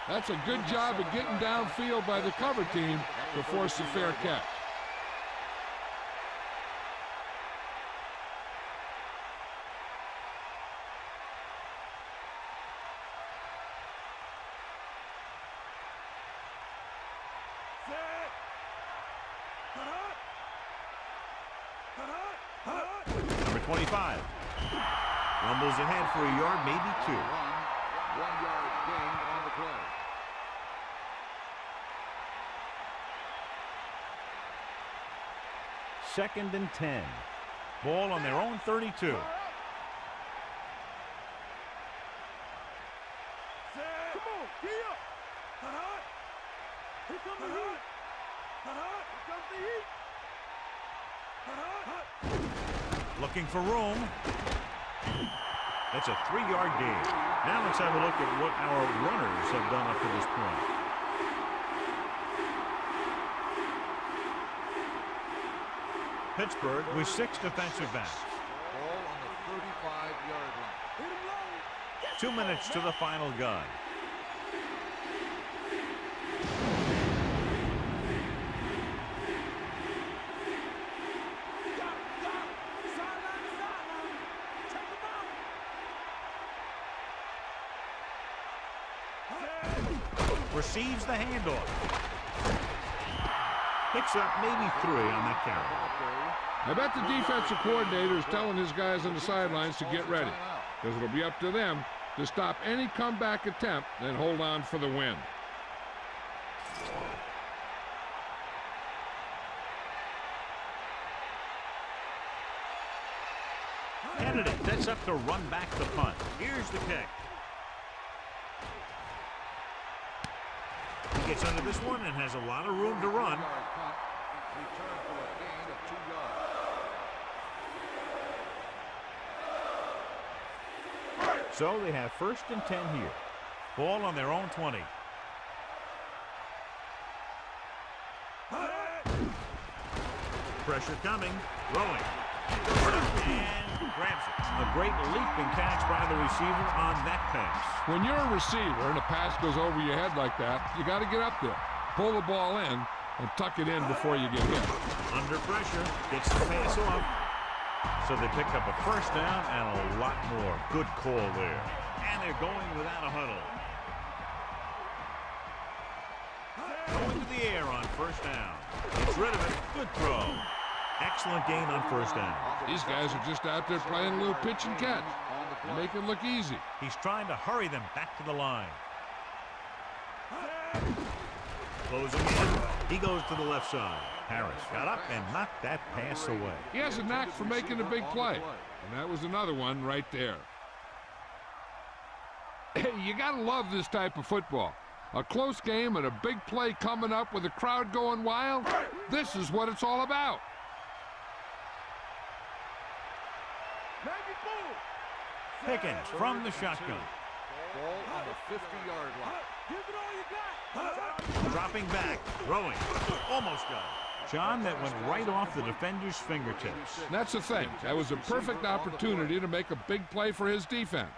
That's a good job of getting downfield by the cover team to force the fair catch. Number 25. Rumbles ahead for a yard, maybe 2. 1-yard gain on the play. Second and 10. Ball on their own 32. Come on, gee up. Here comes the heat. Here comes the heat. Looking for room. That's a 3-yard gain. Now let's have a look at what our runners have done up to this point. Pittsburgh with 6 defensive backs. Ball on the 35-yard line. 2 minutes to the final gun. Receives the handoff. Picks up maybe 3 on that carry. I bet the defensive coordinator is telling his guys on the sidelines to get ready, because it'll be up to them to stop any comeback attempt and hold on for the win. Kennedy sets up to run back the punt. Here's the kick. He gets under this one and has a lot of room to run. Return for a gain of 2 yards. So they have 1st and 10 here. Ball on their own 20. Pressure coming. Throwing. And grabs it. A great leaping catch by the receiver on that pass. When you're a receiver and a pass goes over your head like that, you got to get up there, pull the ball in, and tuck it in before you get hit. Under pressure, gets the pass off. So they pick up a 1st down and a lot more. Good call there. And they're going without a huddle. Going to the air on 1st down. Gets rid of it. Good throw. Excellent gain on 1st down. These guys are just out there playing a little pitch and catch. They make it look easy. He's trying to hurry them back to the line. Closing in. He goes to the left side. Harris got up and knocked that pass away. He has a knack for making a big play, and that was another one right there. you got to love this type of football. A close game and a big play coming up with the crowd going wild. This is what it's all about. Pickens from the shotgun. Ball on the 50-yard line. Give it all you got. Dropping back, throwing. Almost got it. John, that went right off the defender's fingertips. That's the thing. That was a perfect opportunity to make a big play for his defense.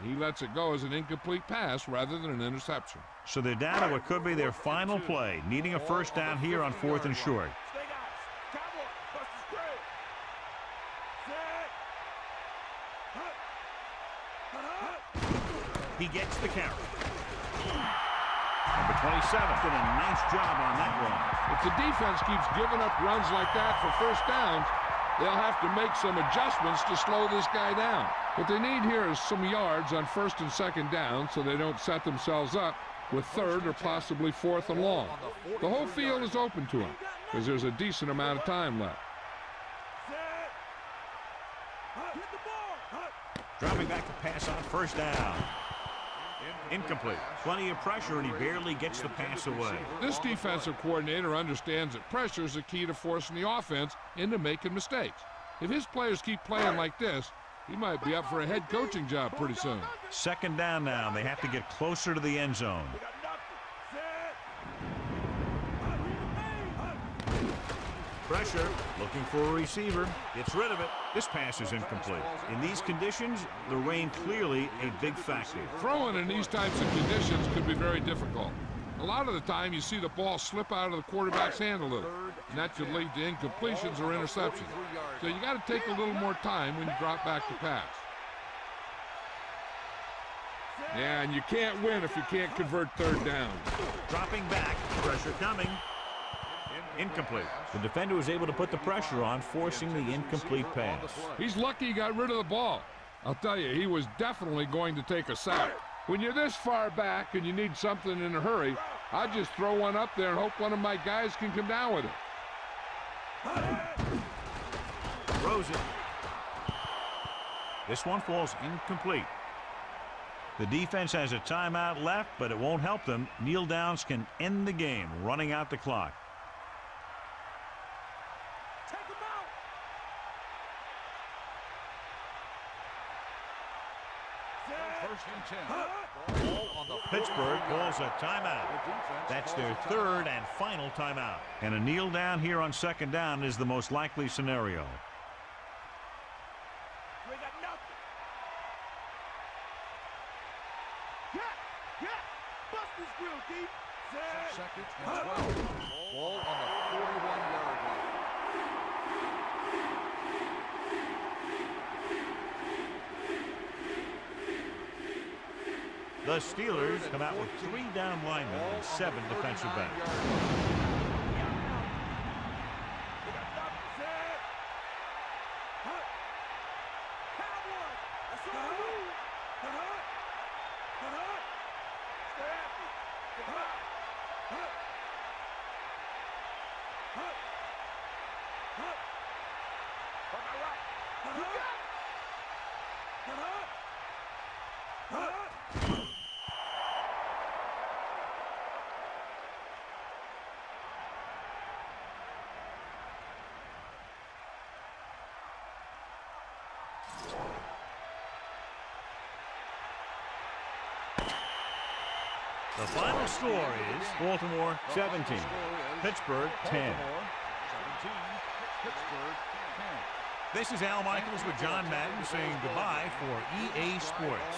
He lets it go as an incomplete pass rather than an interception. So they're down to what could be their final play, needing a first down here on 4th and short. Stay guys. Cowboy. Bust the spread. Set. He gets the carry. Number 27 did a nice job on that run. If the defense keeps giving up runs like that for first downs, they'll have to make some adjustments to slow this guy down. What they need here is some yards on 1st and 2nd down so they don't set themselves up with 3rd or possibly 4th and long. The whole field is open to them because there's a decent amount of time left. Hit the ball. Dropping back to pass on 1st down. Incomplete. Plenty of pressure, and he barely gets the pass away. This defensive coordinator understands that pressure is the key to forcing the offense into making mistakes. If his players keep playing like this, he might be up for a head coaching job pretty soon. 2nd down now. They have to get closer to the end zone. Pressure, looking for a receiver, gets rid of it. This pass is incomplete. In these conditions, the rain clearly a big factor. Throwing in these types of conditions could be very difficult. A lot of the time you see the ball slip out of the quarterback's hand a little, and that could lead to incompletions or interceptions. So you got to take a little more time when you drop back to pass. Yeah, and you can't win if you can't convert 3rd down. Dropping back, pressure coming. Incomplete. The defender was able to put the pressure on, forcing the incomplete pass. He's lucky he got rid of the ball. I'll tell you, he was definitely going to take a sack. When you're this far back and you need something in a hurry, I just throw one up there and hope one of my guys can come down with it. Throws it. This one falls incomplete. The defense has a timeout left, but it won't help them. Kneel downs can end the game, running out the clock. Take him out. First and 10. Ball on the Pittsburgh calls a timeout. That's their 3rd and final timeout. And a kneel down here on 2nd down is the most likely scenario. We got nothing. Yeah. Bust this grill, D. Set. 2nd and 12. Ball on the 41-yard line. The Steelers come out with 3 down linemen and 7 defensive backs. The final score is Baltimore 17, Pittsburgh 10. This is Al Michaels with John Madden saying goodbye for EA Sports.